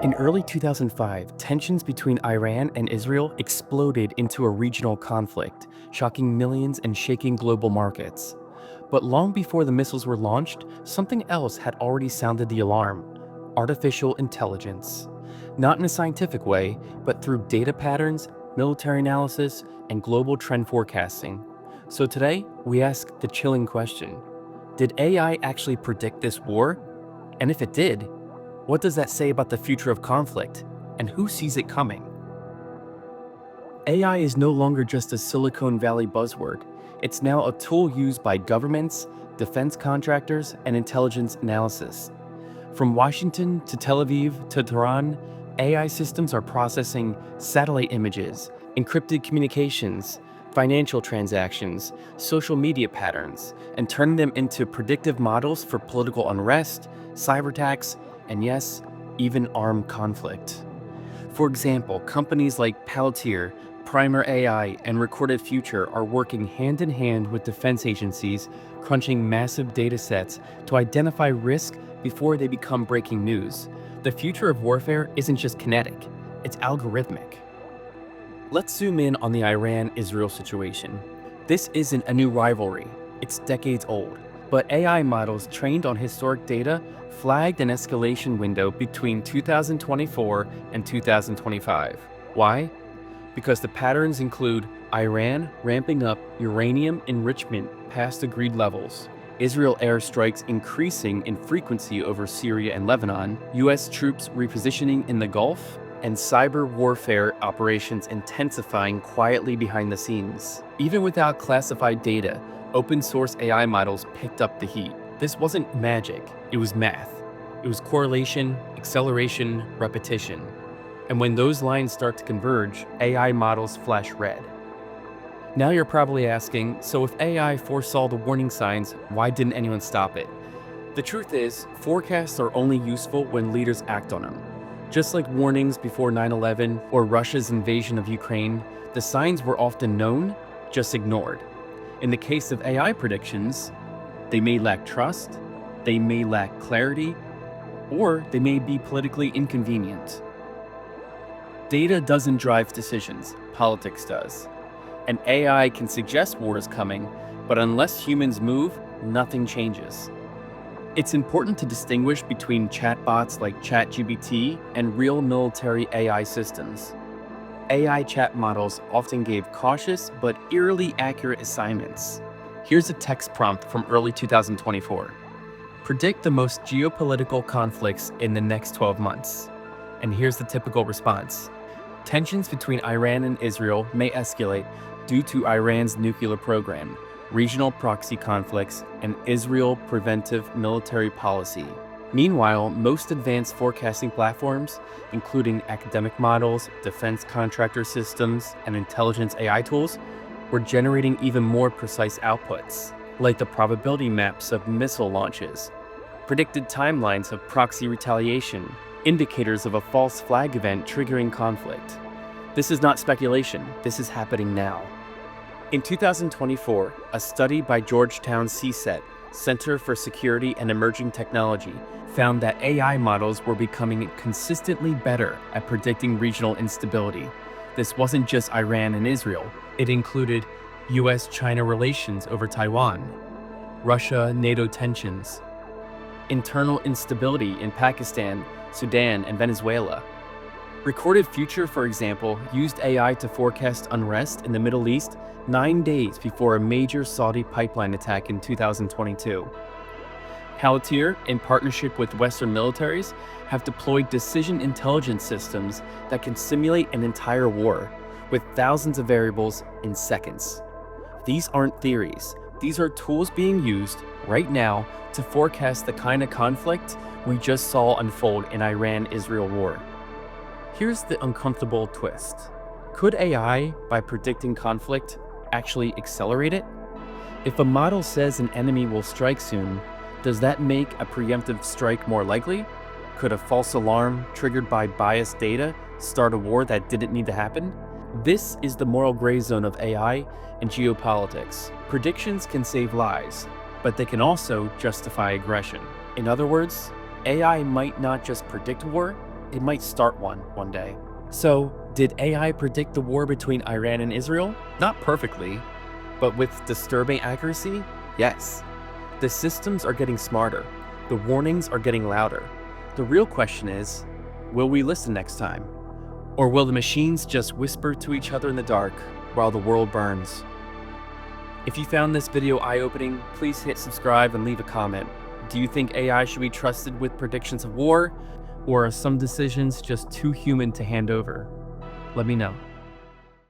In early 2005, tensions between Iran and Israel exploded into a regional conflict, shocking millions and shaking global markets. But long before the missiles were launched, something else had already sounded the alarm: artificial intelligence. Not in a scientific way, but through data patterns, military analysis, and global trend forecasting. So today, we ask the chilling question: did AI actually predict this war? And if it did, what does that say about the future of conflict, and who sees it coming? AI is no longer just a Silicon Valley buzzword. It's now a tool used by governments, defense contractors, and intelligence analysis. From Washington to Tel Aviv to Tehran, AI systems are processing satellite images, encrypted communications, financial transactions, social media patterns, and turning them into predictive models for political unrest, cyberattacks, and yes, even armed conflict. For example, companies like Palantir, Primer AI, and Recorded Future are working hand in hand with defense agencies, crunching massive data sets to identify risk before they become breaking news. The future of warfare isn't just kinetic, it's algorithmic. Let's zoom in on the Iran-Israel situation. This isn't a new rivalry, it's decades old. But AI models trained on historic data flagged an escalation window between 2024 and 2025. Why? Because the patterns include Iran ramping up uranium enrichment past agreed levels, Israel airstrikes increasing in frequency over Syria and Lebanon, US troops repositioning in the Gulf, and cyber warfare operations intensifying quietly behind the scenes. Even without classified data, open source AI models picked up the heat. This wasn't magic, it was math. It was correlation, acceleration, repetition. And when those lines start to converge, AI models flash red. Now you're probably asking, so if AI foresaw the warning signs, why didn't anyone stop it? The truth is, forecasts are only useful when leaders act on them. Just like warnings before 9/11 or Russia's invasion of Ukraine, the signs were often known, just ignored. In the case of AI predictions, they may lack trust, they may lack clarity, or they may be politically inconvenient. Data doesn't drive decisions, politics does. And AI can suggest war is coming, but unless humans move, nothing changes. It's important to distinguish between chatbots like ChatGPT and real military AI systems. AI chat models often gave cautious but eerily accurate assignments. Here's a text prompt from early 2024. Predict the most geopolitical conflicts in the next 12 months. And here's the typical response. Tensions between Iran and Israel may escalate due to Iran's nuclear program, regional proxy conflicts, and Israel preventive military policy. Meanwhile, most advanced forecasting platforms, including academic models, defense contractor systems, and intelligence AI tools, were generating even more precise outputs, like the probability maps of missile launches, predicted timelines of proxy retaliation, indicators of a false flag event triggering conflict. This is not speculation, this is happening now. In 2024, a study by Georgetown CSET, Center for Security and Emerging Technology, found that AI models were becoming consistently better at predicting regional instability. This wasn't just Iran and Israel, it included US-China relations over Taiwan, Russia-NATO tensions, internal instability in Pakistan, Sudan, and Venezuela. Recorded Future, for example, used AI to forecast unrest in the Middle East 9 days before a major Saudi pipeline attack in 2022. Palantir, in partnership with Western militaries, have deployed decision intelligence systems that can simulate an entire war, with thousands of variables in seconds. These aren't theories. These are tools being used right now to forecast the kind of conflict we just saw unfold in Iran-Israel war. Here's the uncomfortable twist. Could AI, by predicting conflict, actually accelerate it? If a model says an enemy will strike soon, does that make a preemptive strike more likely? Could a false alarm triggered by biased data start a war that didn't need to happen? This is the moral gray zone of AI and geopolitics. Predictions can save lives, but they can also justify aggression. In other words, AI might not just predict war, it might start one day. So, did AI predict the war between Iran and Israel? Not perfectly, but with disturbing accuracy? Yes. The systems are getting smarter. The warnings are getting louder. The real question is, will we listen next time? Or will the machines just whisper to each other in the dark while the world burns? If you found this video eye-opening, please hit subscribe and leave a comment. Do you think AI should be trusted with predictions of war? Or are some decisions just too human to hand over? Let me know.